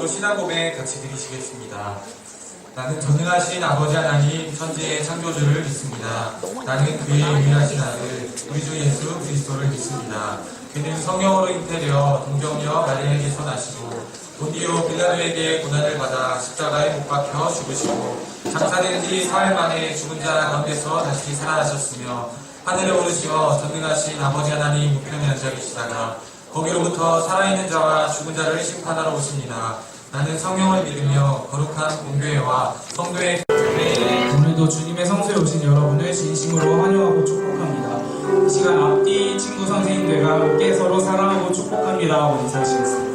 신앙 고백 같이 드리시겠습니다. 나는 전능하신 아버지 하나님 천지의 창조주를 믿습니다. 나는 그의 유일하신 아들 우리 주 예수 그리스도를 믿습니다. 그는 성령으로 잉태되어 동정녀 마리아에게서 나시고 본디오 빌라도에게 고난을 받아 십자가에 못 박혀 죽으시고 장사된 지 사흘 만에 죽은 자 가운데서 다시 살아나셨으며 하늘에 오르시어 전능하신 아버지 하나님 우편에 앉아 계시다가 거기로부터 살아있는 자와 죽은 자를 심판하러 오십니다. 나는 성령을 믿으며 거룩한 공교회와 성도의 오늘도 주님의 성소에 오신 여러분을 진심으로 환영하고 축복합니다. 이 시간 앞뒤 친구 선생님들과 함께 서로 사랑하고 축복합니다. 인사하시겠습니다.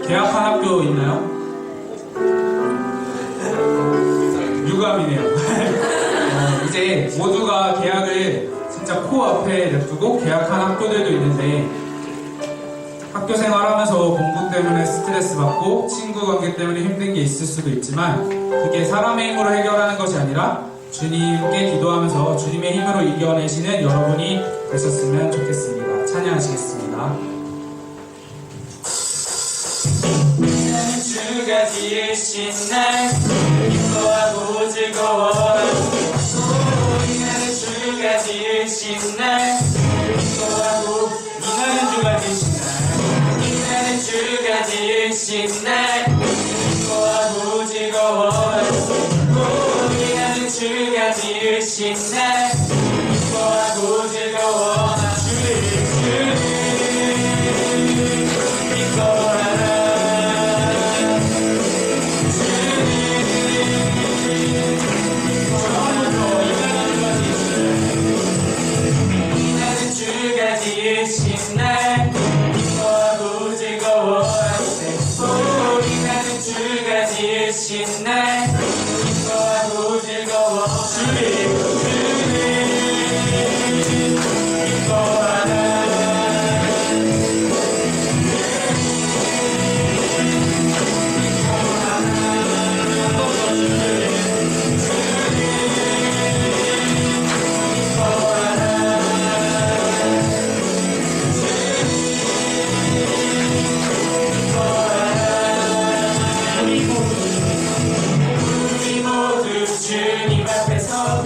계약한 학교 있나요? 유감이네요. 이제 모두가 계약을 진짜 코앞에 냅두고 계약한 학교들도 있는데 학교 생활하면서 공부 때문에 스트레스 받고 친구 관계 때문에 힘든 게 있을 수도 있지만 그게 사람의 힘으로 해결하는 것이 아니라 주님께 기도하면서 주님의 힘으로 이겨내시는 여러분이 되셨으면 좋겠습니다. 찬양하시겠습니다. 나는 주가 지으신 날 기뻐하고 즐거워하고 나는 주가 지으신 날 기뻐하고 나는 주가 지으신 날 나는 주가 지으신 날 기뻐하고 즐거워하고 나는 주가 지으신 날 기뻐하고 즐거워하고 주를 기뻐하라 지으신 날 기뻐하고 즐거워하세 우리 나는 주가 지으신 날 기뻐하고 즐거워 주를 기뻐하라 주님 앞에서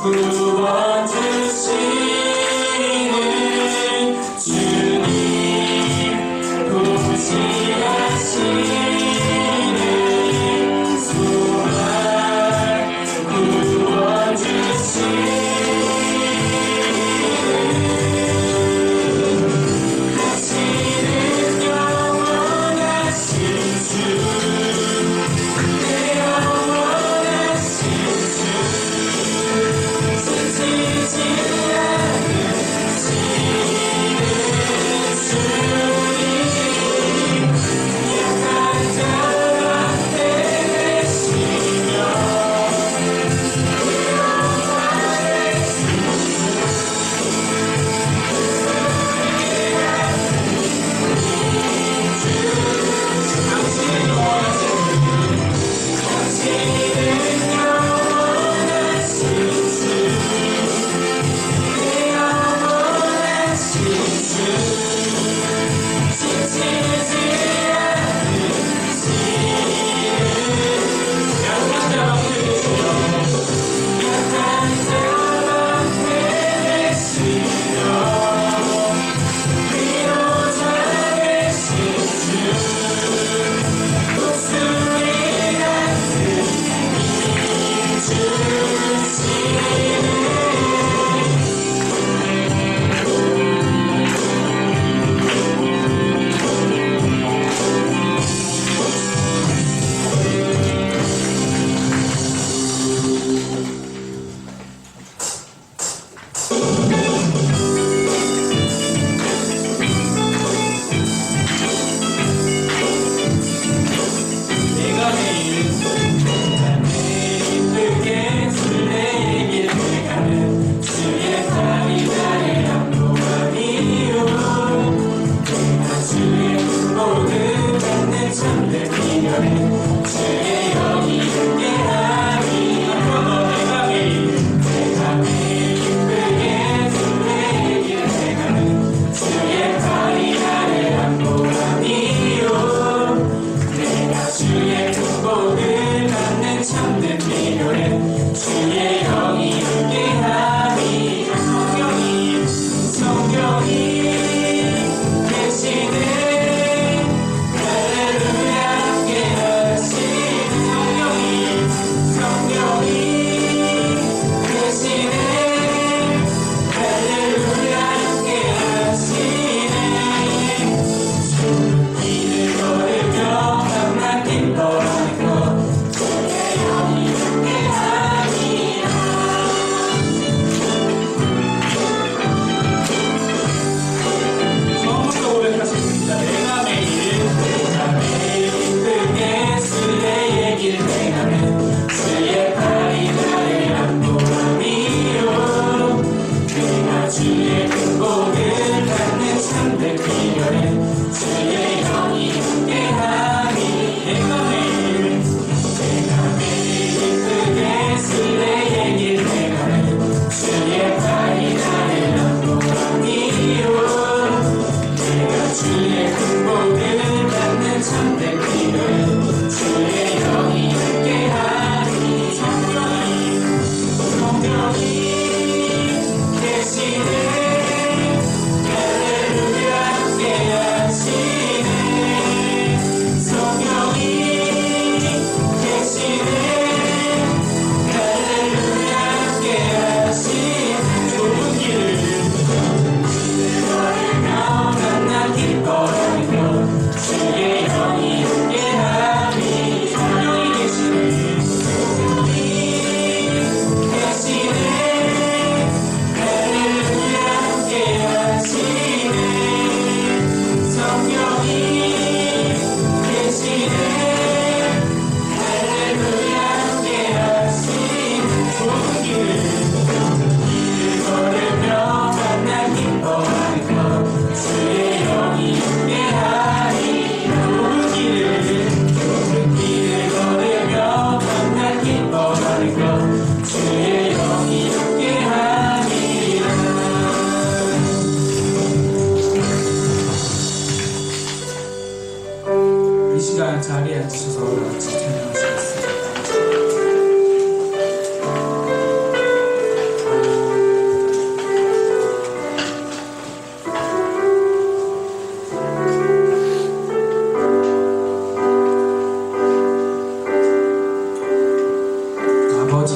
구원주시는 주님 도시하시는 소망 구원주시는 당신은 영원하신 주 내 영원하신 주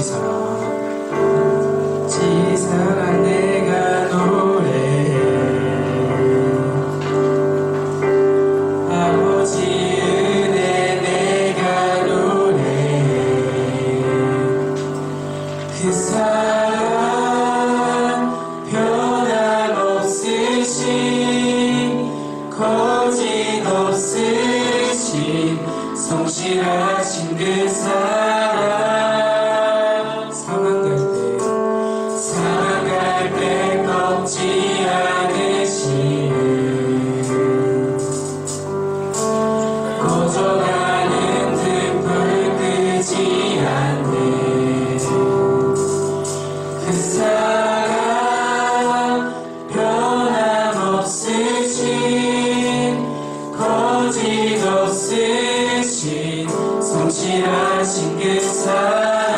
사랑 내가 노래해 아버지 은혜 내가 노래해 그 사랑 변함없으신 거짓 없으신 성실하신 그 사랑 사랑할 때 꺾지 않으시는 꺼져가는 등불 끄지 않는 그 사랑 변함없으신 거짓 없으신 성실하신 그 사랑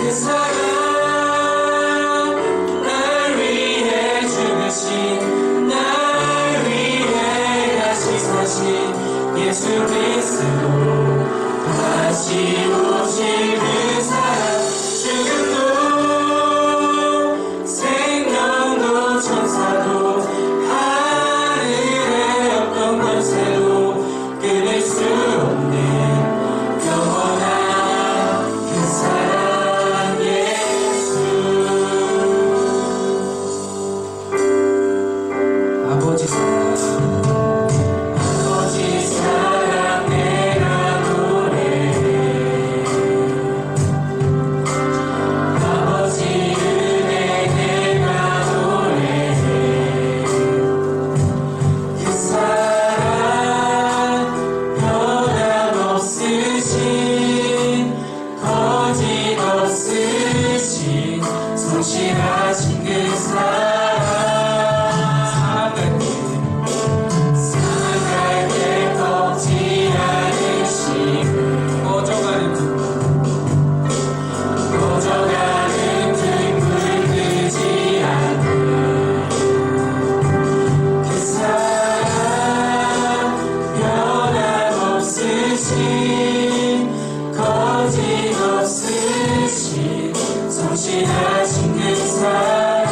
그 사랑 날 위해 죽으신 날 위해 다시 사신 예수 그리스도 다시 오실 그 사랑 죽음도 생명도 천사도 하늘의 어떤 권세도 끊을 수 없는 영원한 그 사랑 예수 아버지 사랑 내가 노래해 아버지 은혜 내가 노래해 그 사랑 변함없으신 거짓 없으신 성실하신 그 사랑할 때 꺾지 않으시고 꺼져가는 등불 끄지 않는 그 사랑 변함없으신 거짓 없으신 성실하신 그 사랑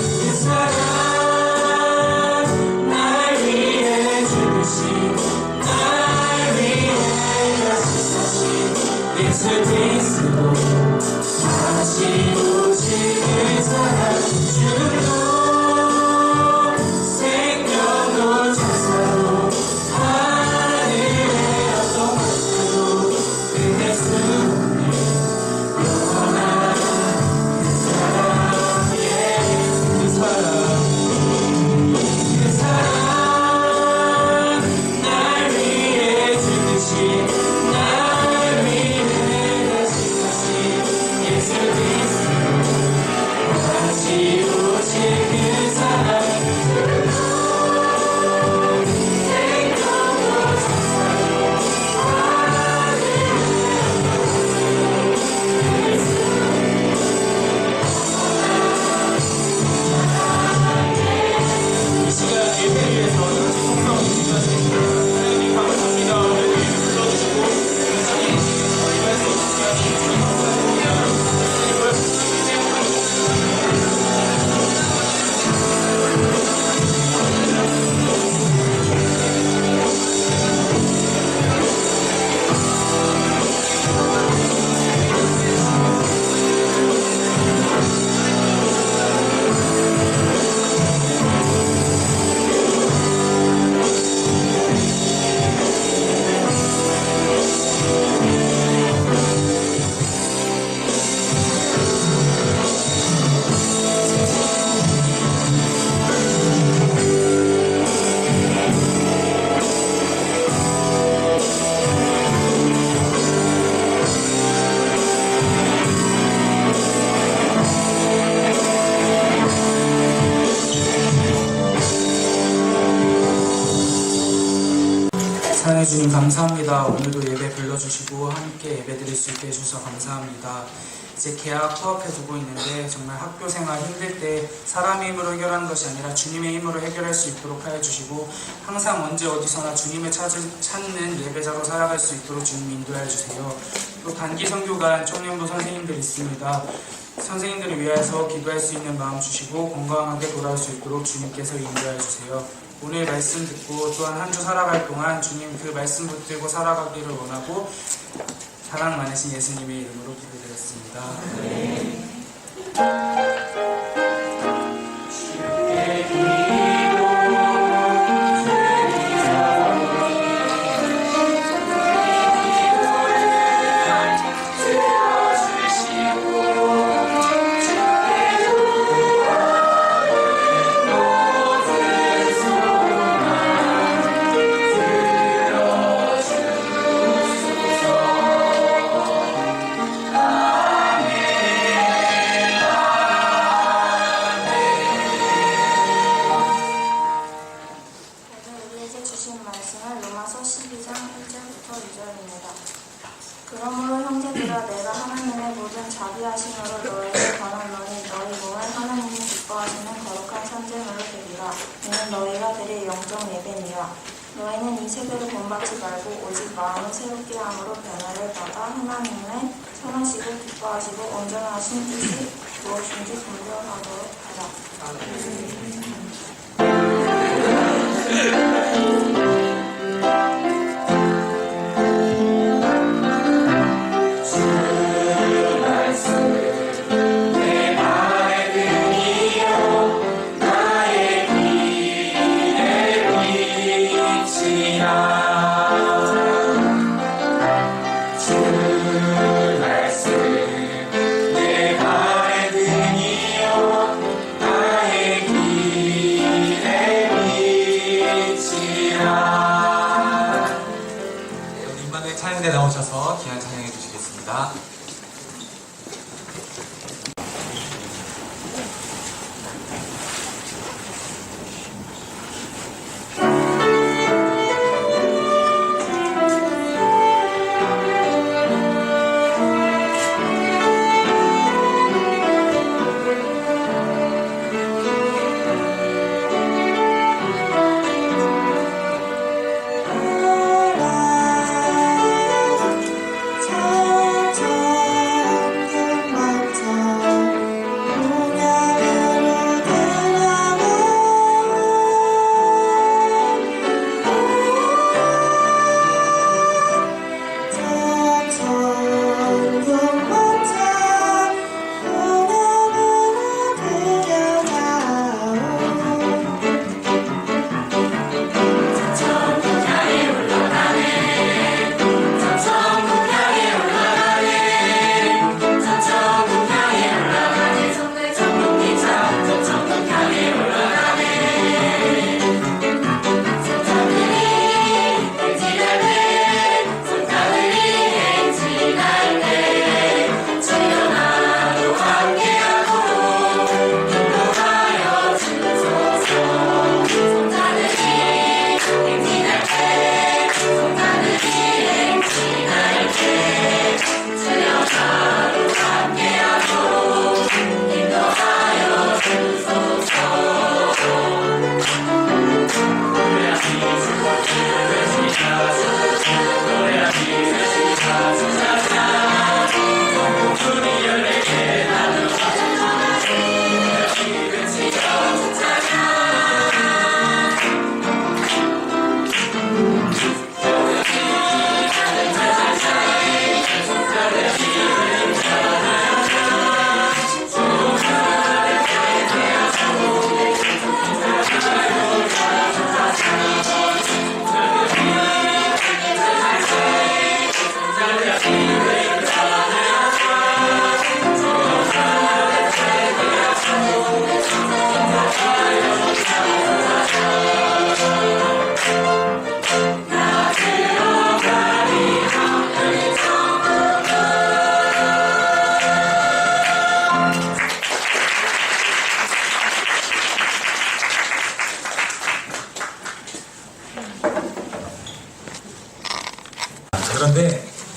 그 사랑 날 위해 죽으신 날 위해 다시 사신 예수 그리스도 다시 오실 그 사랑 죽음도 생명도 천사도 하늘의 어떤 것도 끝낼 수 없는 영원한 그 사랑 그 사랑 그 사랑 날 위해 죽으신 날 위해 다시 사신 예수 그리스도 다시 오실 그 사랑 생명도 천사도 이 시간 예배를 위해서 같이 성령 인도하시겠습니다. 하나님 감사합니다. 오늘 예배 불러주시고 여전히 임할 수 있는 시간이 주님 감사합니다. 하나님을 사랑해 주님 감사합니다. 오늘도 예배 불러주시고 함께 예배 드릴 수 있게 해주셔서 감사합니다. 이제 개학 코앞에 두고 있는데 정말 학교 생활 힘들 때 사람의 힘으로 해결하는 것이 아니라 주님의 힘으로 해결할 수 있도록 하여 주시고 항상 언제 어디서나 주님을 찾는 예배자로 살아갈 수 있도록 주님이 인도하여 주세요. 또 단기 선교관 청년부 선생님들 있습니다. 선생님들을 위해서 기도할 수 있는 마음 주시고 건강하게 돌아올 수 있도록 주님께서 인도하여 주세요. 오늘 말씀 듣고 또한 한 주 살아갈 동안 주님 그 말씀 붙들고 살아가기를 원하고 사랑 많으신 예수님의 이름으로 기도드렸습니다. 우리에게 주신 말씀은 로마서 12장 1절부터 2절입니다. 그러므로 형제들아 내가 하나님의 모든 자비하심으로 너희를 권하노니 너희 몸을 하나님이 기뻐하시는 거룩한 산재물로 드리라. 이는 너희가 드릴 영적 예배니라. 너희는 이 세대를 본받지 말고 오직 마음을 새롭게 함으로 변화를 받아 하나님의 선하시고 기뻐하시고 온전하신 뜻이 무엇인지 분별하도록 하라. 찬양대 나오셔서 귀한 찬양해 주시겠습니다.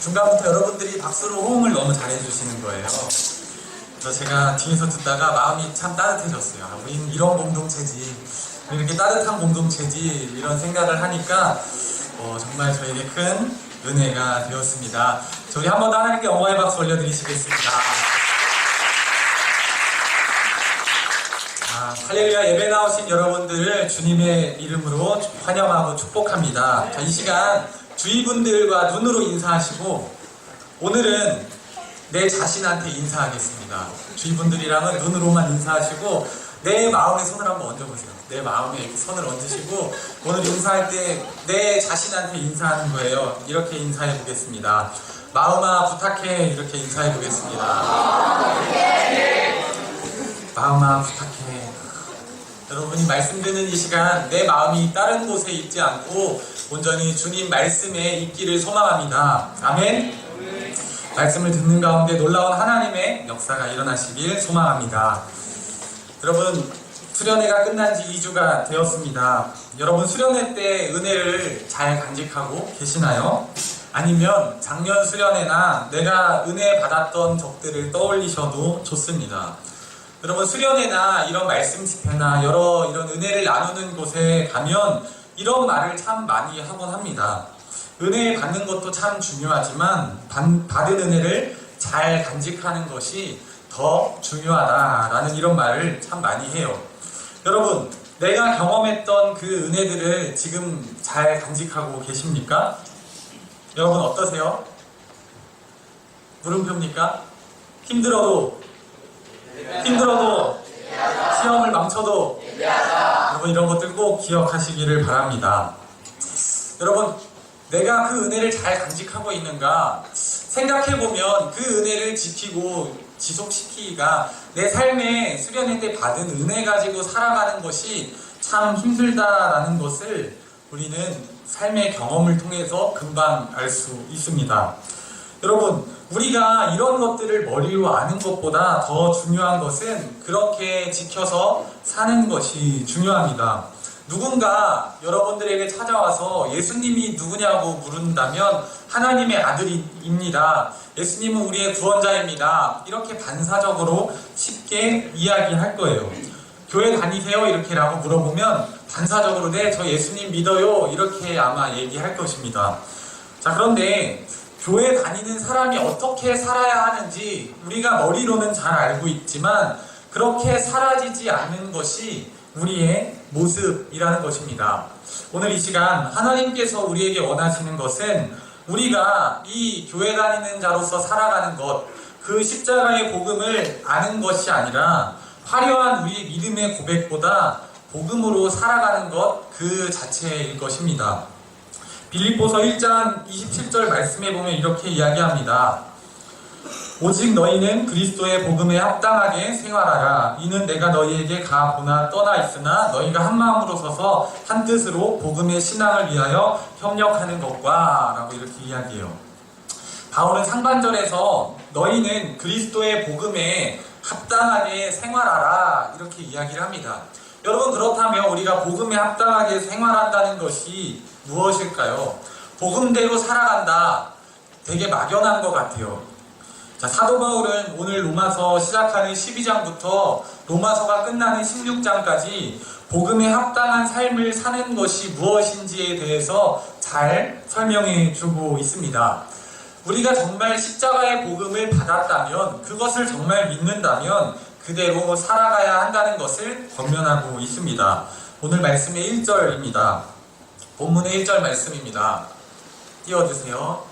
중간부터 여러분들이 박수로 호응을 너무 잘해주시는 거예요. 그래서 제가 뒤에서 듣다가 마음이 참 따뜻해졌어요. 아, 우린 이런 공동체지, 이렇게 따뜻한 공동체지, 이런 생각을 하니까 정말 저에게 큰 은혜가 되었습니다. 저희 한 번 더 하나님께 영광의 박수 올려드리시겠습니다. 할렐루야. 예배 나오신 여러분들을 주님의 이름으로 환영하고 축복합니다. 자, 이 시간 주위 분들과 눈으로 인사하시고 오늘은 내 자신한테 인사하겠습니다. 주위 분들이랑은 눈으로만 인사하시고 내 마음에 손을 한번 얹어보세요. 내 마음에 이렇게 손을 얹으시고 오늘 인사할 때 내 자신한테 인사하는 거예요. 이렇게 인사해 보겠습니다. 마음아 부탁해. 이렇게 인사해 보겠습니다. 마음아 부탁해. 여러분이 말씀 듣는 이 시간 내 마음이 다른 곳에 있지 않고 온전히 주님 말씀에 있기를 소망합니다. 아멘. 말씀을 듣는 가운데 놀라운 하나님의 역사가 일어나시길 소망합니다. 여러분, 수련회가 끝난 지 2주가 되었습니다. 여러분, 수련회 때 은혜를 잘 간직하고 계시나요? 아니면 작년 수련회나 내가 은혜 받았던 적들을 떠올리셔도 좋습니다. 여러분, 수련회나 이런 말씀 집회나 여러 이런 은혜를 나누는 곳에 가면 이런 말을 참 많이 하곤 합니다. 은혜 받는 것도 참 중요하지만 받은 은혜를 잘 간직하는 것이 더 중요하다라는 이런 말을 참 많이 해요. 여러분, 내가 경험했던 그 은혜들을 지금 잘 간직하고 계십니까? 여러분 어떠세요? 물음표입니까? 힘들어도 시험을 망쳐도 여러분 이런 것들 꼭 기억하시기를 바랍니다. 여러분, 내가 그 은혜를 잘 간직하고 있는가 생각해보면 그 은혜를 지키고 지속시키기가 내 삶에 수련회 때 받은 은혜 가지고 살아가는 것이 참 힘들다라는 것을 우리는 삶의 경험을 통해서 금방 알 수 있습니다. 여러분, 우리가 이런 것들을 머리로 아는 것보다 더 중요한 것은 그렇게 지켜서 사는 것이 중요합니다. 누군가 여러분들에게 찾아와서 예수님이 누구냐고 물은다면 하나님의 아들입니다. 예수님은 우리의 구원자입니다. 이렇게 반사적으로 쉽게 이야기할 거예요. 교회 다니세요? 이렇게라고 물어보면 반사적으로 네, 저 예수님 믿어요. 이렇게 아마 얘기할 것입니다. 자, 그런데 교회 다니는 사람이 어떻게 살아야 하는지 우리가 머리로는 잘 알고 있지만 그렇게 사라지지 않는 것이 우리의 모습이라는 것입니다. 오늘 이 시간 하나님께서 우리에게 원하시는 것은 우리가 이 교회 다니는 자로서 살아가는 것, 그 십자가의 복음을 아는 것이 아니라 화려한 우리의 믿음의 고백보다 복음으로 살아가는 것 그 자체일 것입니다. 빌립보서 1장 27절 말씀에 보면 이렇게 이야기합니다. 오직 너희는 그리스도의 복음에 합당하게 생활하라. 이는 내가 너희에게 가보나 떠나 있으나 너희가 한 마음으로 서서 한 뜻으로 복음의 신앙을 위하여 협력하는 것과 라고 이렇게 이야기해요. 바울은 상반절에서 너희는 그리스도의 복음에 합당하게 생활하라 이렇게 이야기를 합니다. 여러분, 그렇다면 우리가 복음에 합당하게 생활한다는 것이 무엇일까요? 복음대로 살아간다. 되게 막연한 것 같아요. 자, 사도 바울은 오늘 로마서 시작하는 12장부터 로마서가 끝나는 16장까지 복음에 합당한 삶을 사는 것이 무엇인지에 대해서 잘 설명해 주고 있습니다. 우리가 정말 십자가의 복음을 받았다면, 그것을 정말 믿는다면 그대로 살아가야 한다는 것을 권면하고 있습니다. 오늘 말씀의 1절입니다. 본문의 1절 말씀입니다. 띄워주세요.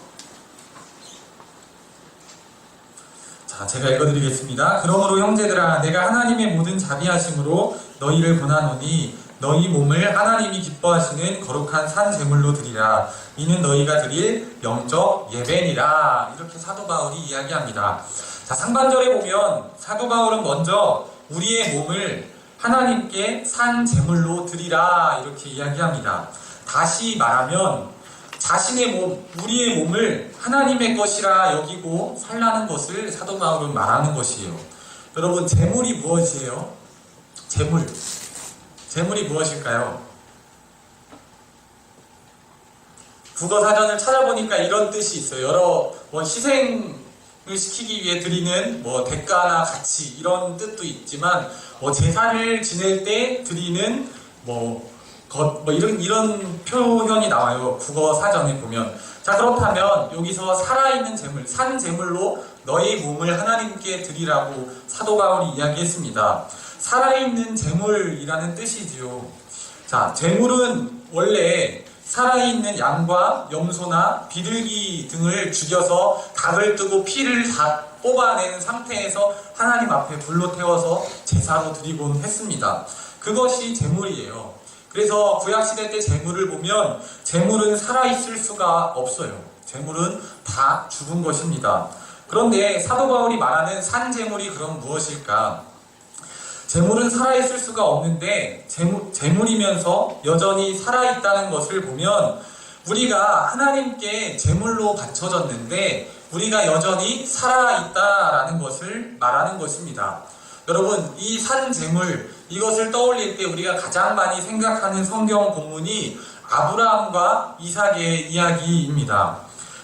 자, 제가 읽어드리겠습니다. 그러므로 형제들아, 내가 하나님의 모든 자비하심으로 너희를 권하노니 너희 몸을 하나님이 기뻐하시는 거룩한 산 제물로 드리라. 이는 너희가 드릴 영적 예배니라. 이렇게 사도 바울이 이야기합니다. 자, 상반절에 보면 사도 바울은 먼저 우리의 몸을 하나님께 산 제물로 드리라 이렇게 이야기합니다. 다시 말하면 자신의 몸, 우리의 몸을 하나님의 것이라 여기고 살라는 것을 사도 바울은 말하는 것이에요. 여러분, 제물이 무엇이에요? 제물이 무엇일까요? 국어 사전을 찾아보니까 이런 뜻이 있어요. 여러 희생을 시키기 위해 드리는 대가나 가치 이런 뜻도 있지만 제사를 지낼 때 드리는 이런 표현이 나와요. 국어 사전에 보면. 자, 그렇다면 여기서 살아있는 재물, 산 재물로 너희 몸을 하나님께 드리라고 사도 바울이 이야기했습니다. 살아있는 재물이라는 뜻이지요. 자, 재물은 원래 살아있는 양과 염소나 비둘기 등을 죽여서 각을 뜨고 피를 다 뽑아내는 상태에서 하나님 앞에 불로 태워서 제사로 드리곤 했습니다. 그것이 재물이에요. 그래서 구약시대 때 재물을 보면 재물은 살아있을 수가 없어요. 재물은 다 죽은 것입니다. 그런데 사도 바울이 말하는 산 재물이 그럼 무엇일까? 재물은 살아있을 수가 없는데 재물이면서 여전히 살아있다는 것을 보면 우리가 하나님께 재물로 바쳐졌는데 우리가 여전히 살아있다라는 것을 말하는 것입니다. 여러분, 이 산 재물, 이것을 떠올릴 때 우리가 가장 많이 생각하는 성경 본문이 아브라함과 이삭의 이야기입니다.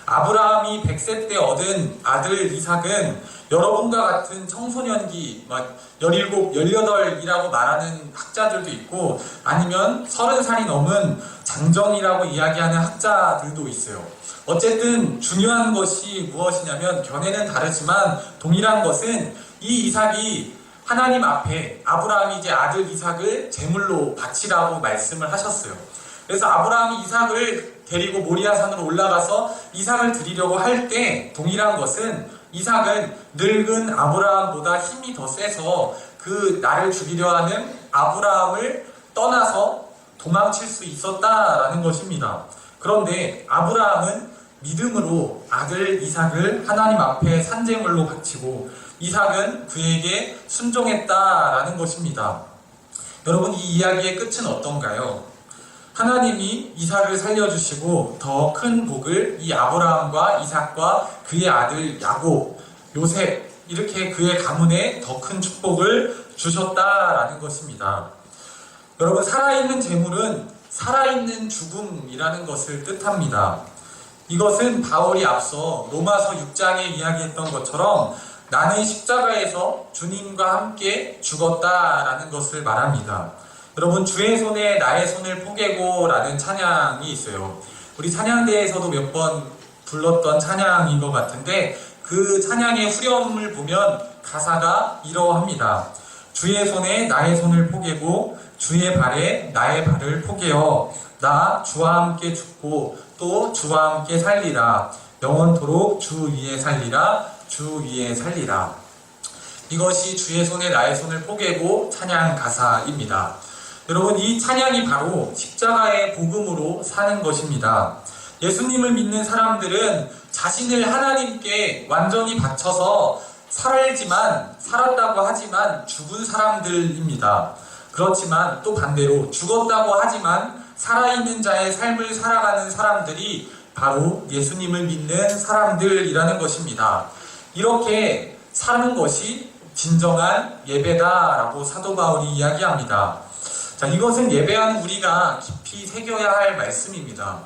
아브라함이 100세 때 얻은 아들 이삭은 여러분과 같은 청소년기, 17, 18이라고 말하는 학자들도 있고 아니면 30살이 넘은 장정이라고 이야기하는 학자들도 있어요. 어쨌든 중요한 것이 무엇이냐면 견해는 다르지만 동일한 것은 이 이삭이 하나님 앞에 아브라함이 이제 아들 이삭을 제물로 바치라고 말씀을 하셨어요. 그래서 아브라함이 이삭을 데리고 모리아산으로 올라가서 이삭을 드리려고 할 때 동일한 것은 이삭은 늙은 아브라함보다 힘이 더 세서 그 나를 죽이려 하는 아브라함을 떠나서 도망칠 수 있었다라는 것입니다. 그런데 아브라함은 믿음으로 아들 이삭을 하나님 앞에 산제물로 바치고 이삭은 그에게 순종했다라는 것입니다. 여러분, 이 이야기의 끝은 어떤가요? 하나님이 이삭을 살려주시고 더 큰 복을 이 아브라함과 이삭과 그의 아들 야곱, 요셉 이렇게 그의 가문에 더 큰 축복을 주셨다라는 것입니다. 여러분, 살아있는 재물은 살아있는 죽음이라는 것을 뜻합니다. 이것은 바울이 앞서 로마서 6장에 이야기했던 것처럼 나는 십자가에서 주님과 함께 죽었다라는 것을 말합니다. 여러분, 주의 손에 나의 손을 포개고 라는 찬양이 있어요. 우리 찬양대에서도 몇 번 불렀던 찬양인 것 같은데 그 찬양의 후렴을 보면 가사가 이러합니다. 주의 손에 나의 손을 포개고 주의 발에 나의 발을 포개어 나 주와 함께 죽고 또 주와 함께 살리라. 영원토록 주 위에 살리라. 주 위에 살리라. 이것이 주의 손에 나의 손을 포개고 찬양 가사입니다. 여러분, 이 찬양이 바로 십자가의 복음으로 사는 것입니다. 예수님을 믿는 사람들은 자신을 하나님께 완전히 바쳐서 살았다고 하지만 죽은 사람들입니다. 그렇지만 또 반대로 죽었다고 하지만 살아있는 자의 삶을 살아가는 사람들이 바로 예수님을 믿는 사람들이라는 것입니다. 이렇게 사는 것이 진정한 예배다라고 사도 바울이 이야기합니다. 자, 이것은 예배하는 우리가 깊이 새겨야 할 말씀입니다.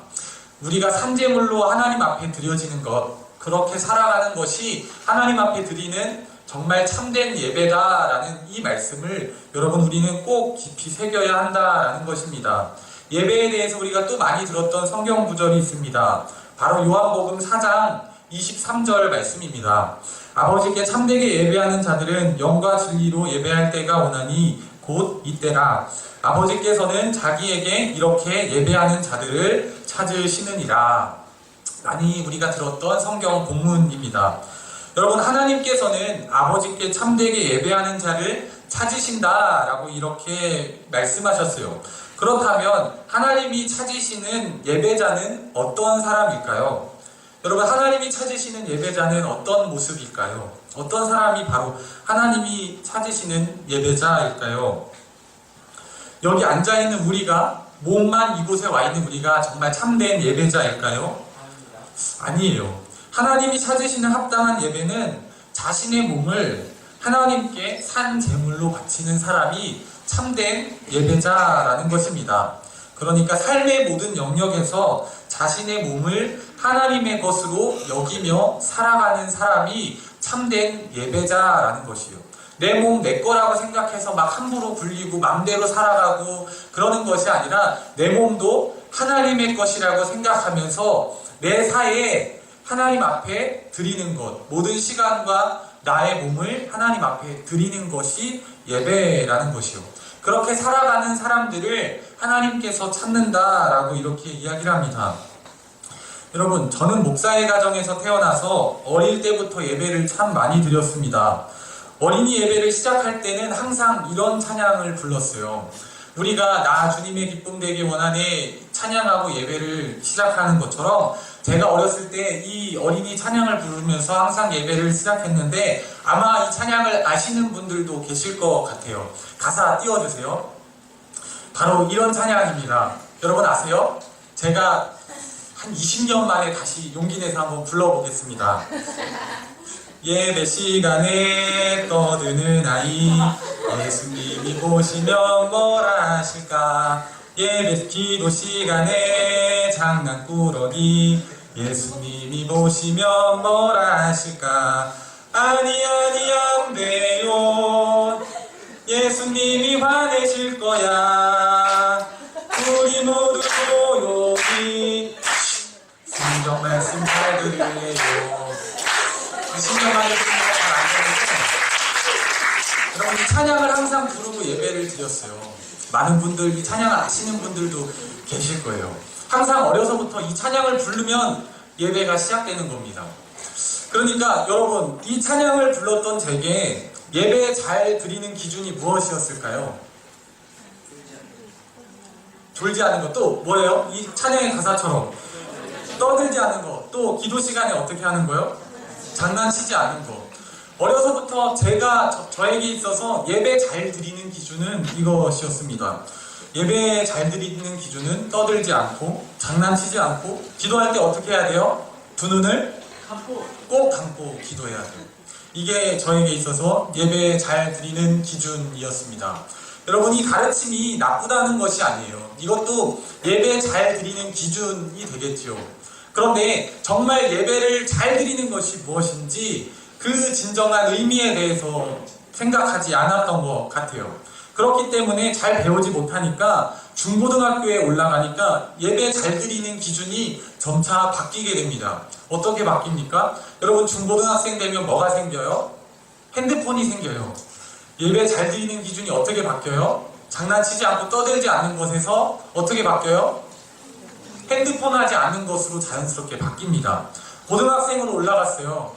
우리가 산제물로 하나님 앞에 드려지는 것, 그렇게 살아가는 것이 하나님 앞에 드리는 정말 참된 예배다라는 이 말씀을 여러분, 우리는 꼭 깊이 새겨야 한다라는 것입니다. 예배에 대해서 우리가 또 많이 들었던 성경 구절이 있습니다. 바로 요한복음 4장 23절 말씀입니다. 아버지께 참되게 예배하는 자들은 영과 진리로 예배할 때가 오나니 곧 이때라. 아버지께서는 자기에게 이렇게 예배하는 자들을 찾으시느니라. 많이 우리가 들었던 성경 본문입니다. 여러분, 하나님께서는 아버지께 참되게 예배하는 자를 찾으신다라고 이렇게 말씀하셨어요. 그렇다면 하나님이 찾으시는 예배자는 어떤 사람일까요? 여러분, 하나님이 찾으시는 예배자는 어떤 모습일까요? 어떤 사람이 바로 하나님이 찾으시는 예배자일까요? 여기 앉아있는 우리가, 몸만 이곳에 와 있는 우리가 정말 참된 예배자일까요? 아니에요. 하나님이 찾으시는 합당한 예배는 자신의 몸을 하나님께 산 제물로 바치는 사람이 참된 예배자라는 것입니다. 그러니까 삶의 모든 영역에서 자신의 몸을 하나님의 것으로 여기며 살아가는 사람이 참된 예배자라는 것이요. 내 몸 내 거라고 생각해서 막 함부로 굴리고 맘대로 살아가고 그러는 것이 아니라 내 몸도 하나님의 것이라고 생각하면서 내 사에 하나님 앞에 드리는 것, 모든 시간과 나의 몸을 하나님 앞에 드리는 것이 예배라는 것이요. 그렇게 살아가는 사람들을 하나님께서 찾는다라고 이렇게 이야기를 합니다. 여러분, 저는 목사의 가정에서 태어나서 어릴 때부터 예배를 참 많이 드렸습니다. 어린이 예배를 시작할 때는 항상 이런 찬양을 불렀어요. 우리가 나 주님의 기쁨 되게 원하네 찬양하고 예배를 시작하는 것처럼 제가 어렸을 때 이 어린이 찬양을 부르면서 항상 예배를 시작했는데 아마 이 찬양을 아시는 분들도 계실 것 같아요. 가사 띄워주세요. 바로 이런 찬양입니다. 여러분 아세요? 제가 한 20년 만에 다시 용기 내서 한번 불러보겠습니다. 예배 시간에 떠드는 아이 예수님이 보시면 뭐라 하실까. 예배 기도 시간에 장난꾸러기 예수님이 보시면 뭐라 하실까. 아니 안 돼요. 예수님이 화내실 거야. 우리 모두 조용히 성경 말씀 잘 들을래요. 신경 많이 들으면 잘안 되는데 여러분 이 찬양을 항상 부르고 예배를 드렸어요. 많은 분들 이 찬양을 아시는 분들도 계실 거예요. 항상 어려서부터 이 찬양을 부르면 예배가 시작되는 겁니다. 그러니까 여러분 이 찬양을 불렀던 제게 예배 잘 드리는 기준이 무엇이었을까요? 졸지 않은 것. 또 뭐예요? 이 찬양의 가사처럼 떠들지 않은 것. 또 기도 시간에 어떻게 하는 거요? 장난치지 않은 것. 어려서부터 저에게 있어서 예배 잘 드리는 기준은 이것이었습니다. 예배 잘 드리는 기준은 떠들지 않고 장난치지 않고 기도할 때 어떻게 해야 돼요? 두 눈을 꼭 감고 기도해야 돼요. 이게 저에게 있어서 예배 잘 드리는 기준이었습니다. 여러분 이 가르침이 나쁘다는 것이 아니에요. 이것도 예배 잘 드리는 기준이 되겠지요. 그런데 정말 예배를 잘 드리는 것이 무엇인지 그 진정한 의미에 대해서 생각하지 않았던 것 같아요. 그렇기 때문에 잘 배우지 못하니까 중고등학교에 올라가니까 예배 잘 드리는 기준이 점차 바뀌게 됩니다. 어떻게 바뀝니까? 여러분 중고등학생 되면 뭐가 생겨요? 핸드폰이 생겨요. 예배 잘 드리는 기준이 어떻게 바뀌어요? 장난치지 않고 떠들지 않는 것에서 어떻게 바뀌어요? 핸드폰 하지 않는 것으로 자연스럽게 바뀝니다. 고등학생으로 올라갔어요.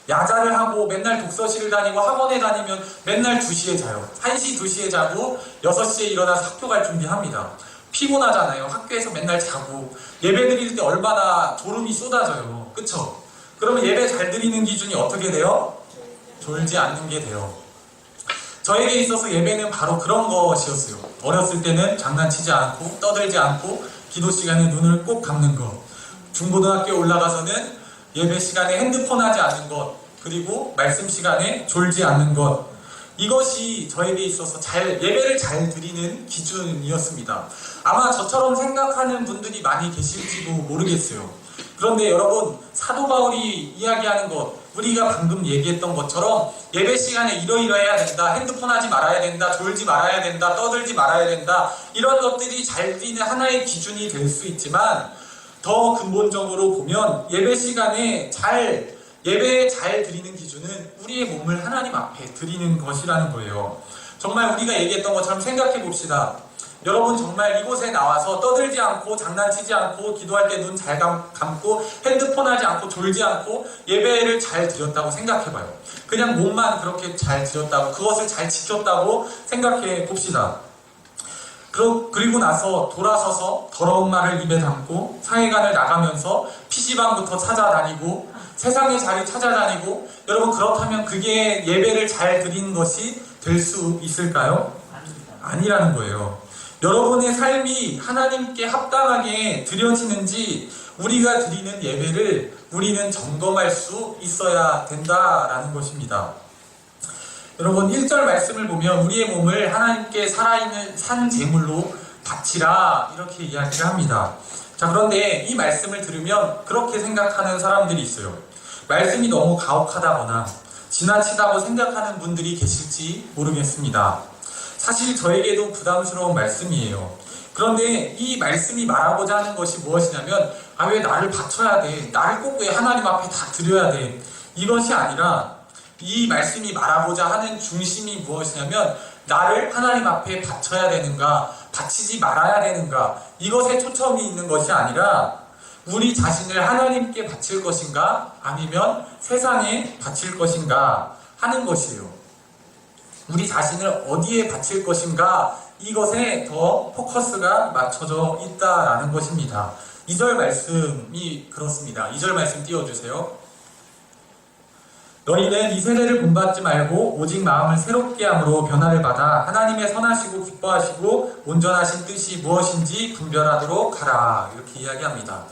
야자를 하고 맨날 독서실을 다니고 학원에 다니면 맨날 2시에 자요. 1시, 2시에 자고 6시에 일어나서 학교 갈 준비합니다. 피곤하잖아요. 학교에서 맨날 자고 예배 드릴 때 얼마나 졸음이 쏟아져요. 그쵸? 그러면 예배 잘 드리는 기준이 어떻게 돼요? 졸지 않는 게 돼요. 저에게 있어서 예배는 바로 그런 것이었어요. 어렸을 때는 장난치지 않고 떠들지 않고 기도 시간에 눈을 꼭 감는 것. 중고등학교에 올라가서는 예배 시간에 핸드폰 하지 않는 것, 그리고 말씀 시간에 졸지 않는 것. 이것이 저에게 있어서 예배를 잘 드리는 기준이었습니다. 아마 저처럼 생각하는 분들이 많이 계실지도 모르겠어요. 그런데 여러분, 사도 바울이 이야기하는 것, 우리가 방금 얘기했던 것처럼 예배 시간에 이러이러해야 된다, 핸드폰 하지 말아야 된다, 졸지 말아야 된다, 떠들지 말아야 된다, 이런 것들이 잘 드리는 하나의 기준이 될 수 있지만 더 근본적으로 보면 예배 시간에 예배에 잘 드리는 기준은 우리의 몸을 하나님 앞에 드리는 것이라는 거예요. 정말 우리가 얘기했던 것처럼 생각해 봅시다. 여러분 정말 이곳에 나와서 떠들지 않고 장난치지 않고 기도할 때 눈 잘 감고 핸드폰 하지 않고 졸지 않고 예배를 잘 드렸다고 생각해봐요. 그냥 몸만 그렇게 잘 드렸다고, 그것을 잘 지켰다고 생각해 봅시다. 그리고 나서 돌아서서 더러운 말을 입에 담고 사회관을 나가면서 PC방부터 찾아다니고 세상의 자리 찾아다니고, 여러분 그렇다면 그게 예배를 잘 드리는 것이 될 수 있을까요? 아니라는 거예요. 여러분의 삶이 하나님께 합당하게 드려지는지 우리가 드리는 예배를 우리는 점검할 수 있어야 된다라는 것입니다. 여러분 1절 말씀을 보면 우리의 몸을 하나님께 살아있는 산 제물로 바치라 이렇게 이야기를 합니다. 자, 그런데 이 말씀을 들으면 그렇게 생각하는 사람들이 있어요. 말씀이 너무 가혹하다거나 지나치다고 생각하는 분들이 계실지 모르겠습니다. 사실 저에게도 부담스러운 말씀이에요. 그런데 이 말씀이 말하고자 하는 것이 무엇이냐면 왜 나를 바쳐야 돼? 나를 꼭 왜 하나님 앞에 다 드려야 돼? 이것이 아니라 이 말씀이 말하고자 하는 중심이 무엇이냐면 나를 하나님 앞에 바쳐야 되는가, 바치지 말아야 되는가, 이것에 초점이 있는 것이 아니라 우리 자신을 하나님께 바칠 것인가 아니면 세상에 바칠 것인가 하는 것이에요. 우리 자신을 어디에 바칠 것인가, 이것에 더 포커스가 맞춰져 있다라는 것입니다. 2절 말씀이 그렇습니다. 2절 말씀 띄워주세요. 너희는 이 세대를 본받지 말고 오직 마음을 새롭게 함으로 변화를 받아 하나님의 선하시고 기뻐하시고 온전하신 뜻이 무엇인지 분별하도록 하라. 이렇게 이야기합니다.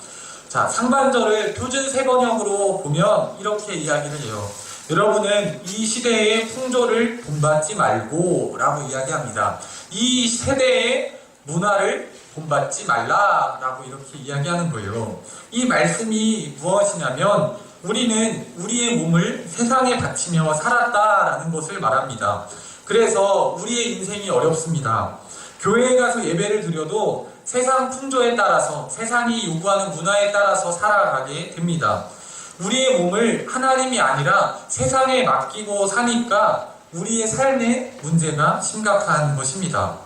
자, 상반절을 표준 세번역으로 보면 이렇게 이야기를 해요. 여러분은 이 시대의 풍조를 본받지 말고 라고 이야기합니다. 이 세대의 문화를 본받지 말라라고 이렇게 이야기하는 거예요. 이 말씀이 무엇이냐면 우리는 우리의 몸을 세상에 바치며 살았다라는 것을 말합니다. 그래서 우리의 인생이 어렵습니다. 교회에 가서 예배를 드려도 세상 풍조에 따라서, 세상이 요구하는 문화에 따라서 살아가게 됩니다. 우리의 몸을 하나님이 아니라 세상에 맡기고 사니까 우리의 삶에 문제가 심각한 것입니다.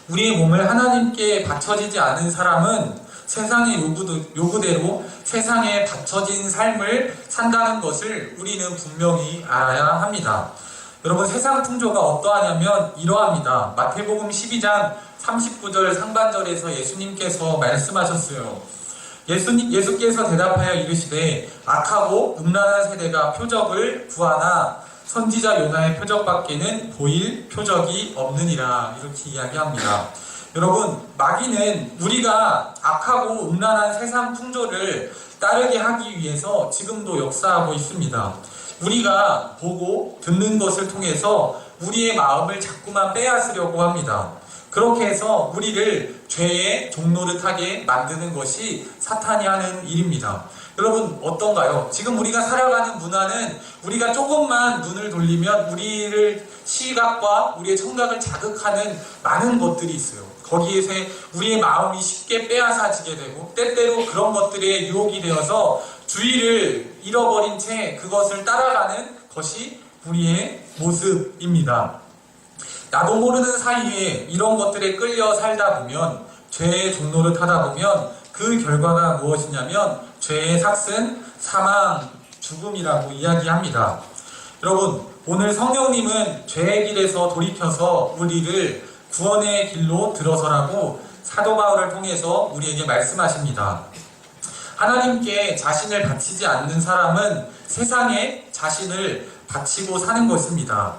우리의 몸을 하나님께 바쳐지지 않은 사람은 세상의 요구대로 세상에 바쳐진 삶을 산다는 것을 우리는 분명히 알아야 합니다. 여러분, 세상 풍조가 어떠하냐면 이러합니다. 마태복음 12장 39절 상반절에서 예수님께서 말씀하셨어요. 예수께서 대답하여 이르시되 악하고 음란한 세대가 표적을 구하나 선지자 요나의 표적밖에는 보일 표적이 없느니라. 이렇게 이야기합니다. 여러분, 마귀는 우리가 악하고 음란한 세상 풍조를 따르게 하기 위해서 지금도 역사하고 있습니다. 우리가 보고 듣는 것을 통해서 우리의 마음을 자꾸만 빼앗으려고 합니다. 그렇게 해서 우리를 죄의 종노릇하게 만드는 것이 사탄이 하는 일입니다. 여러분, 어떤가요? 지금 우리가 살아가는 문화는 우리가 조금만 눈을 돌리면 우리를 시각과 우리의 청각을 자극하는 많은 것들이 있어요. 거기에서 우리의 마음이 쉽게 빼앗아지게 되고 때때로 그런 것들에 유혹이 되어서 주의를 잃어버린 채 그것을 따라가는 것이 우리의 모습입니다. 나도 모르는 사이에 이런 것들에 끌려 살다 보면, 죄의 종노릇 하다 보면 그 결과가 무엇이냐면 죄의 삭슨, 사망, 죽음이라고 이야기합니다. 여러분, 오늘 성령님은 죄의 길에서 돌이켜서 우리를 구원의 길로 들어서라고 사도 바울을 통해서 우리에게 말씀하십니다. 하나님께 자신을 바치지 않는 사람은 세상에 자신을 바치고 사는 것입니다.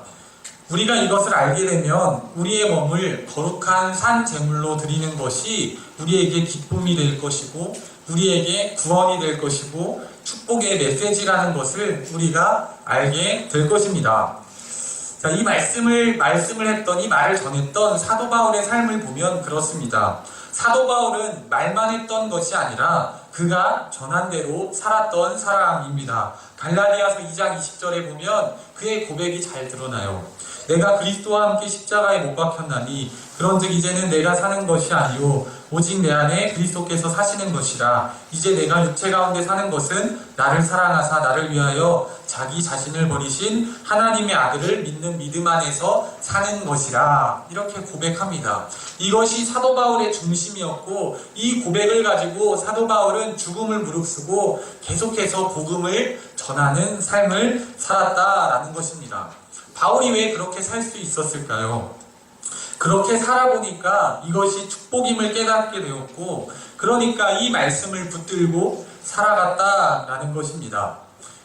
우리가 이것을 알게 되면 우리의 몸을 거룩한 산 제물로 드리는 것이 우리에게 기쁨이 될 것이고 우리에게 구원이 될 것이고 축복의 메시지라는 것을 우리가 알게 될 것입니다. 자, 이 말씀을 했던, 이 말을 전했던 사도 바울의 삶을 보면 그렇습니다. 사도 바울은 말만 했던 것이 아니라 그가 전한 대로 살았던 사람입니다. 갈라디아서 2장 20절에 보면 그의 고백이 잘 드러나요. 내가 그리스도와 함께 십자가에 못 박혔나니 그런즉 이제는 내가 사는 것이 아니요 오직 내 안에 그리스도께서 사시는 것이라. 이제 내가 육체 가운데 사는 것은 나를 사랑하사 나를 위하여 자기 자신을 버리신 하나님의 아들을 믿는 믿음 안에서 사는 것이라. 이렇게 고백합니다. 이것이 사도 바울의 중심이었고 이 고백을 가지고 사도 바울은 죽음을 무릅쓰고 계속해서 복음을 전하는 삶을 살았다라는 것입니다. 바울이 왜 그렇게 살 수 있었을까요? 그렇게 살아보니까 이것이 축복임을 깨닫게 되었고, 그러니까 이 말씀을 붙들고 살아갔다라는 것입니다.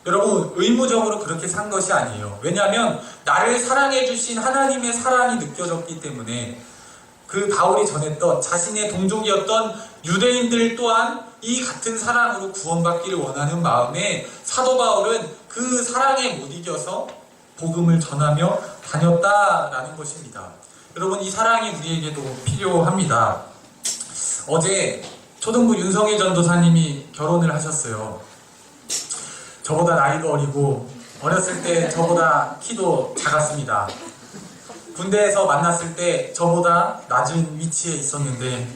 여러분, 의무적으로 그렇게 산 것이 아니에요. 왜냐하면 나를 사랑해 주신 하나님의 사랑이 느껴졌기 때문에. 그 바울이 전했던 자신의 동족이었던 유대인들 또한 이 같은 사랑으로 구원받기를 원하는 마음에 사도 바울은 그 사랑에 못 이겨서 복음을 전하며 다녔다라는 것입니다. 여러분, 이 사랑이 우리에게도 필요합니다. 어제 초등부 윤성희 전도사님이 결혼을 하셨어요. 저보다 나이도 어리고 어렸을 때 저보다 키도 작았습니다. 군대에서 만났을 때 저보다 낮은 위치에 있었는데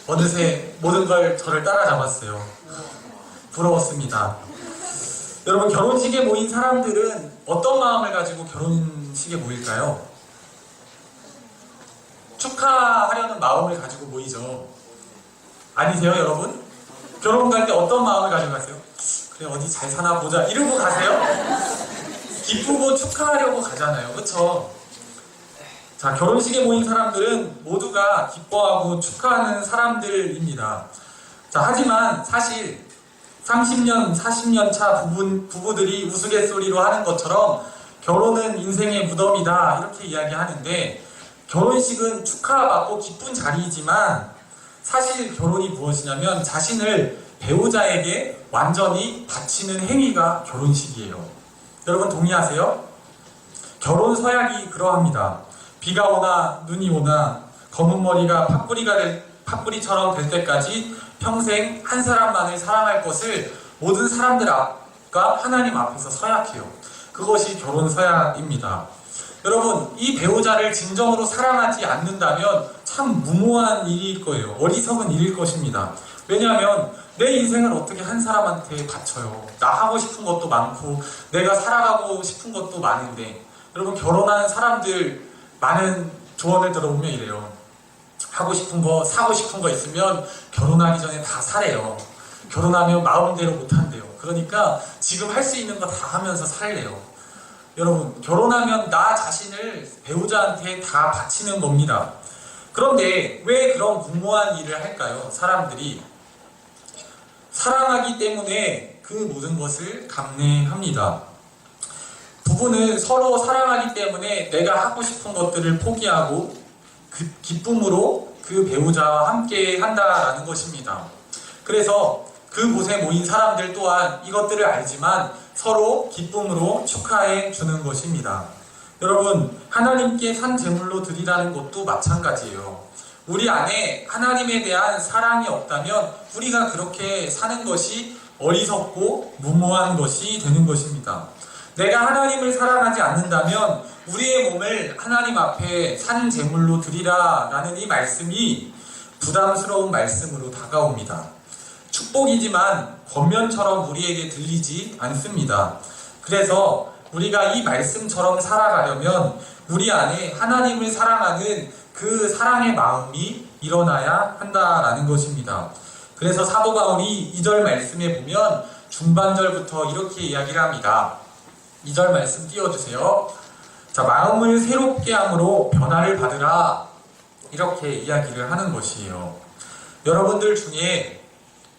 어느새 모든 걸 저를 따라잡았어요. 부러웠습니다. 여러분, 결혼식에 모인 사람들은 어떤 마음을 가지고 결혼식에 모일까요? 축하하려는 마음을 가지고 모이죠. 아니세요, 여러분? 결혼 갈 때 어떤 마음을 가지고 가세요? 그래, 어디 잘 사나 보자 이러고 가세요? 기쁘고 축하하려고 가잖아요. 그쵸? 자, 결혼식에 모인 사람들은 모두가 기뻐하고 축하하는 사람들입니다. 자, 하지만 사실 30년, 40년 차 부부들이 우스갯소리로 하는 것처럼 결혼은 인생의 무덤이다 이렇게 이야기하는데, 결혼식은 축하받고 기쁜 자리이지만 사실 결혼이 무엇이냐면 자신을 배우자에게 완전히 바치는 행위가 결혼식이에요. 여러분, 동의하세요? 결혼 서약이 그러합니다. 비가 오나 눈이 오나 검은 머리가 팥뿌리처럼 될 때까지 평생 한 사람만을 사랑할 것을 모든 사람들 앞과 하나님 앞에서 서약해요. 그것이 결혼 서약입니다. 여러분, 이 배우자를 진정으로 사랑하지 않는다면 참 무모한 일일 거예요. 어리석은 일일 것입니다. 왜냐하면 내 인생을 어떻게 한 사람한테 바쳐요. 나 하고 싶은 것도 많고 내가 살아가고 싶은 것도 많은데, 여러분, 결혼한 사람들 많은 조언을 들어보면 이래요. 하고 싶은 거, 사고 싶은 거 있으면 결혼하기 전에 다 사래요. 결혼하면 마음대로 못한대요. 그러니까 지금 할 수 있는 거 다 하면서 살래요. 여러분, 결혼하면 나 자신을 배우자한테 다 바치는 겁니다. 그런데 왜 그런 무모한 일을 할까요? 사람들이 사랑하기 때문에 그 모든 것을 감내합니다. 부부는 서로 사랑하기 때문에 내가 하고 싶은 것들을 포기하고 그 기쁨으로 그 배우자와 함께 한다라는 것입니다. 그래서 그곳에 모인 사람들 또한 이것들을 알지만 서로 기쁨으로 축하해 주는 것입니다. 여러분, 하나님께 산 제물로 드리라는 것도 마찬가지예요. 우리 안에 하나님에 대한 사랑이 없다면 우리가 그렇게 사는 것이 어리석고 무모한 것이 되는 것입니다. 내가 하나님을 사랑하지 않는다면 우리의 몸을 하나님 앞에 산 제물로 드리라라는 이 말씀이 부담스러운 말씀으로 다가옵니다. 축복이지만 권면처럼 우리에게 들리지 않습니다. 그래서 우리가 이 말씀처럼 살아가려면 우리 안에 하나님을 사랑하는 그 사랑의 마음이 일어나야 한다라는 것입니다. 그래서 사도 바울이 2절 말씀에 보면 중반절부터 이렇게 이야기를 합니다. 2절 말씀 띄워주세요. 자, 마음을 새롭게 함으로 변화를 받으라, 이렇게 이야기를 하는 것이에요. 여러분들 중에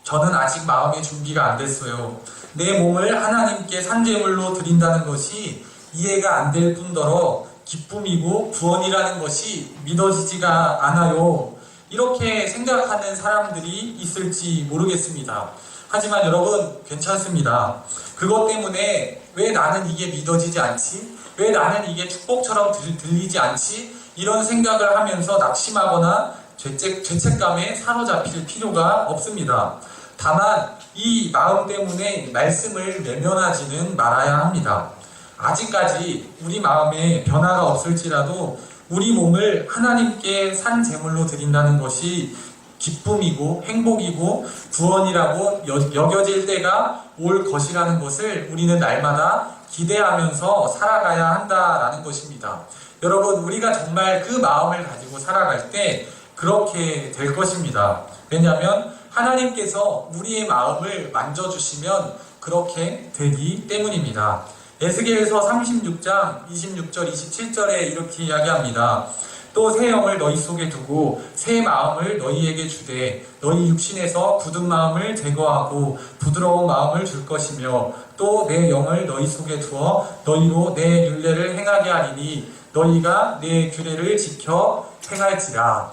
저는 아직 마음의 준비가 안 됐어요, 내 몸을 하나님께 산제물로 드린다는 것이 이해가 안 될 뿐더러 기쁨이고 구원이라는 것이 믿어지지가 않아요, 이렇게 생각하는 사람들이 있을지 모르겠습니다. 하지만 여러분, 괜찮습니다. 그것 때문에 왜 나는 이게 믿어지지 않지? 왜 나는 이게 축복처럼 들리지 않지? 이런 생각을 하면서 낙심하거나 죄책감에 사로잡힐 필요가 없습니다. 다만 이 마음 때문에 말씀을 외면하지는 말아야 합니다. 아직까지 우리 마음에 변화가 없을지라도 우리 몸을 하나님께 산 제물로 드린다는 것이 기쁨이고 행복이고 구원이라고 여겨질 때가 올 것이라는 것을 우리는 날마다 기대하면서 살아가야 한다라는 것입니다. 여러분, 우리가 정말 그 마음을 가지고 살아갈 때 그렇게 될 것입니다. 왜냐하면 하나님께서 우리의 마음을 만져주시면 그렇게 되기 때문입니다. 에스겔서 36장 26절 27절에 이렇게 이야기합니다. 또 새 영을 너희 속에 두고 새 마음을 너희에게 주되 너희 육신에서 굳은 마음을 제거하고 부드러운 마음을 줄 것이며 또 내 영을 너희 속에 두어 너희로 내 율례를 행하게 하리니 너희가 내 규례를 지켜 행할지라,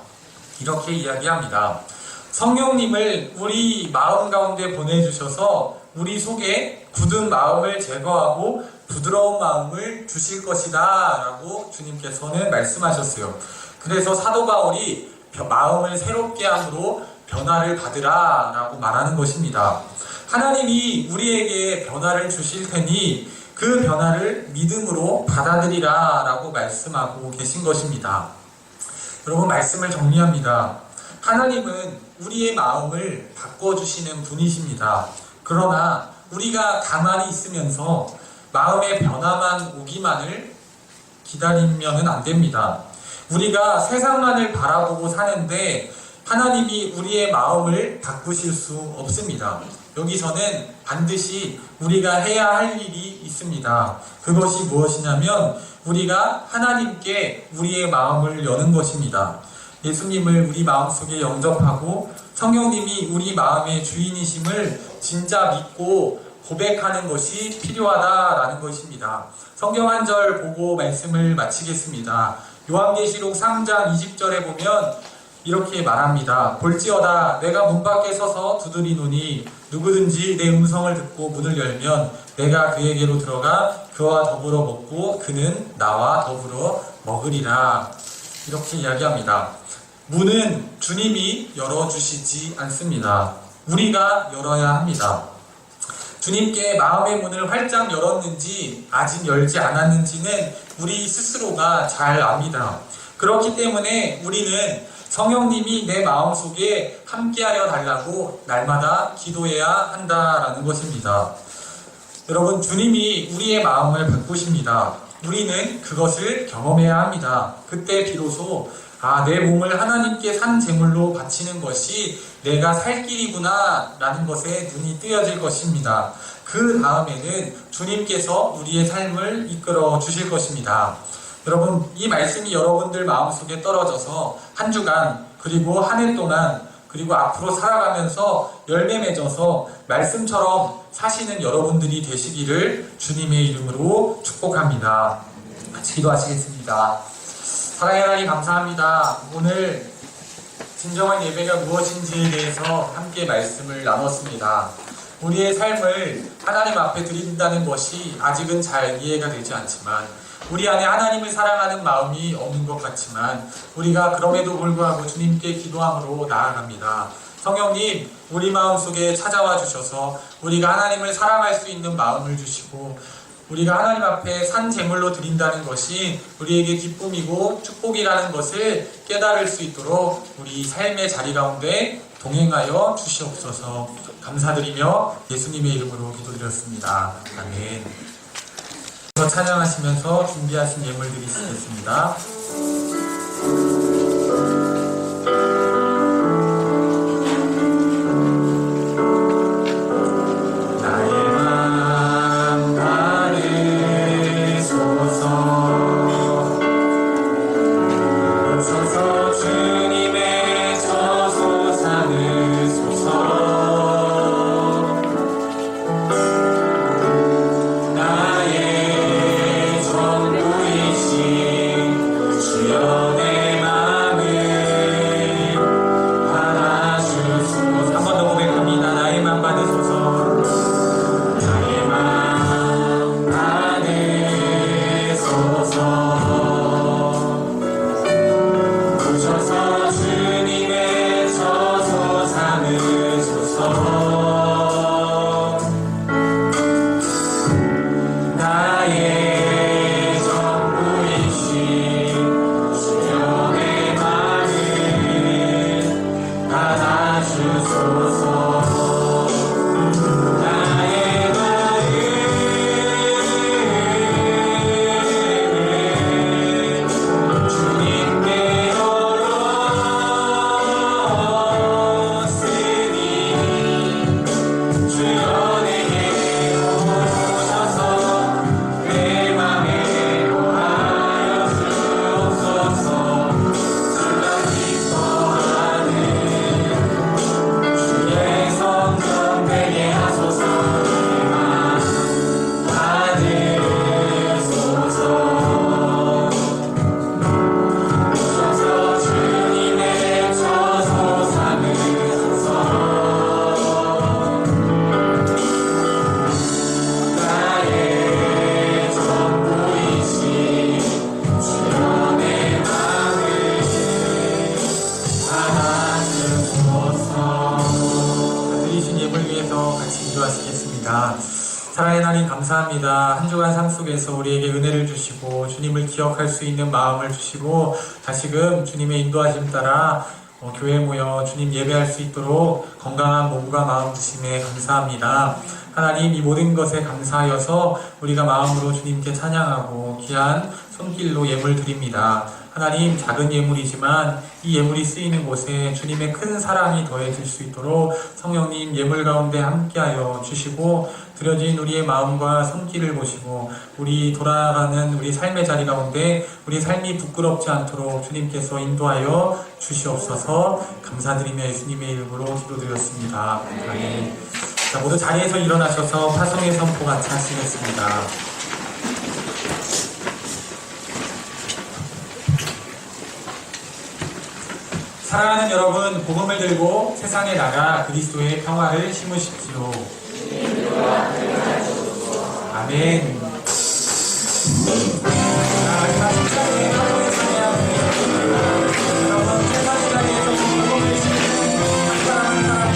이렇게 이야기합니다. 성령님을 우리 마음 가운데 보내주셔서 우리 속에 굳은 마음을 제거하고 부드러운 마음을 주실 것이다 라고 주님께서는 말씀하셨어요. 그래서 사도 바울이 마음을 새롭게 함으로 변화를 받으라 라고 말하는 것입니다. 하나님이 우리에게 변화를 주실 테니 그 변화를 믿음으로 받아들이라 라고 말씀하고 계신 것입니다. 여러분, 말씀을 정리합니다. 하나님은 우리의 마음을 바꿔주시는 분이십니다. 그러나 우리가 가만히 있으면서 마음의 변화만 오기만을 기다리면은 안 됩니다. 우리가 세상만을 바라보고 사는데 하나님이 우리의 마음을 바꾸실 수 없습니다. 여기서는 반드시 우리가 해야 할 일이 있습니다. 그것이 무엇이냐면 우리가 하나님께 우리의 마음을 여는 것입니다. 예수님을 우리 마음속에 영접하고 성령님이 우리 마음의 주인이심을 진짜 믿고 고백하는 것이 필요하다라는 것입니다. 성경 한 절 보고 말씀을 마치겠습니다. 요한계시록 3장 20절에 보면 이렇게 말합니다. 볼지어다 내가 문 밖에 서서 두드리노니 누구든지 내 음성을 듣고 문을 열면 내가 그에게로 들어가 그와 더불어 먹고 그는 나와 더불어 먹으리라. 이렇게 이야기합니다. 문은 주님이 열어주시지 않습니다. 우리가 열어야 합니다. 주님께 마음의 문을 활짝 열었는지 아직 열지 않았는지는 우리 스스로가 잘 압니다. 그렇기 때문에 우리는 성령님이 내 마음속에 함께하여 달라고 날마다 기도해야 한다라는 것입니다. 여러분, 주님이 우리의 마음을 바꾸십니다. 우리는 그것을 경험해야 합니다. 그때 비로소 내 몸을 하나님께 산 제물로 바치는 것이 내가 살 길이구나 라는 것에 눈이 뜨여질 것입니다. 그 다음에는 주님께서 우리의 삶을 이끌어 주실 것입니다. 여러분, 이 말씀이 여러분들 마음속에 떨어져서 한 주간 그리고 한 해 동안 그리고 앞으로 살아가면서 열매 맺어서 말씀처럼 사시는 여러분들이 되시기를 주님의 이름으로 축복합니다. 같이 기도하시겠습니다. 사랑의 하나님, 감사합니다. 오늘 진정한 예배가 무엇인지에 대해서 함께 말씀을 나눴습니다. 우리의 삶을 하나님 앞에 드린다는 것이 아직은 잘 이해가 되지 않지만 우리 안에 하나님을 사랑하는 마음이 없는 것 같지만 우리가 그럼에도 불구하고 주님께 기도함으로 나아갑니다. 성령님, 우리 마음속에 찾아와 주셔서 우리가 하나님을 사랑할 수 있는 마음을 주시고 우리가 하나님 앞에 산 제물로 드린다는 것이 우리에게 기쁨이고 축복이라는 것을 깨달을 수 있도록 우리 삶의 자리 가운데 동행하여 주시옵소서. 감사드리며 예수님의 이름으로 기도드렸습니다. 아멘. 찬양하시면서 준비하신 예물 드리시겠습니다. 주여 인도하시겠습니다. 사랑의 하나님 감사합니다. 한 주간 삶 속에서 우리에게 은혜를 주시고 주님을 기억할 수 있는 마음을 주시고 다시금 주님의 인도하심 따라 교회에 모여 주님 예배할 수 있도록 건강한 몸과 마음 주심에 감사합니다. 하나님 이 모든 것에 감사하여서 우리가 마음으로 주님께 찬양하고 귀한 손길로 예물 드립니다. 하나님 작은 예물이지만 이 예물이 쓰이는 곳에 주님의 큰 사랑이 더해질 수 있도록 성령님 예물 가운데 함께하여 주시고 드려진 우리의 마음과 손길을 보시고 우리 돌아가는 우리 삶의 자리 가운데 우리 삶이 부끄럽지 않도록 주님께서 인도하여 주시옵소서. 감사드리며 예수님의 이름으로 기도드렸습니다. 아멘. 자, 모두 자리에서 일어나셔서 파송의 선포 같이 하시겠습니다. 사랑하는 여러분, 복음을 들고 세상에 나가 그리스도의 평화를 심으십시오. 아멘. 자, 마지막 시간에 하루의 찬양입니다. 여러분, 세상 자리에서 복음을 심는 사랑하는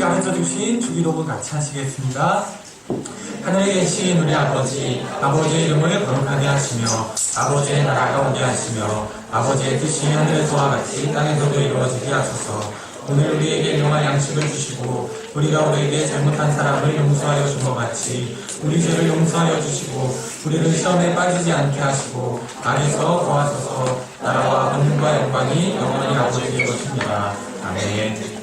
사람들이 주신 주기도문 같이 하시겠습니다. 하늘에 계신 우리 아버지, 아버지의 이름을 거룩하게 하시며 아버지의 나라가 오게 하시며 아버지의 뜻이 하늘에서와 같이 땅에서도 이루어지게 하소서. 오늘 우리에게 일용할 양식을 주시고 우리가 우리에게 잘못한 사람을 용서하여 준 것 같이 우리 죄를 용서하여 주시고 우리를 시험에 빠지지 않게 하시고 악에서 구하소서. 나라와 권능과 영광이 영원히 아버지의 것입니다. 아멘.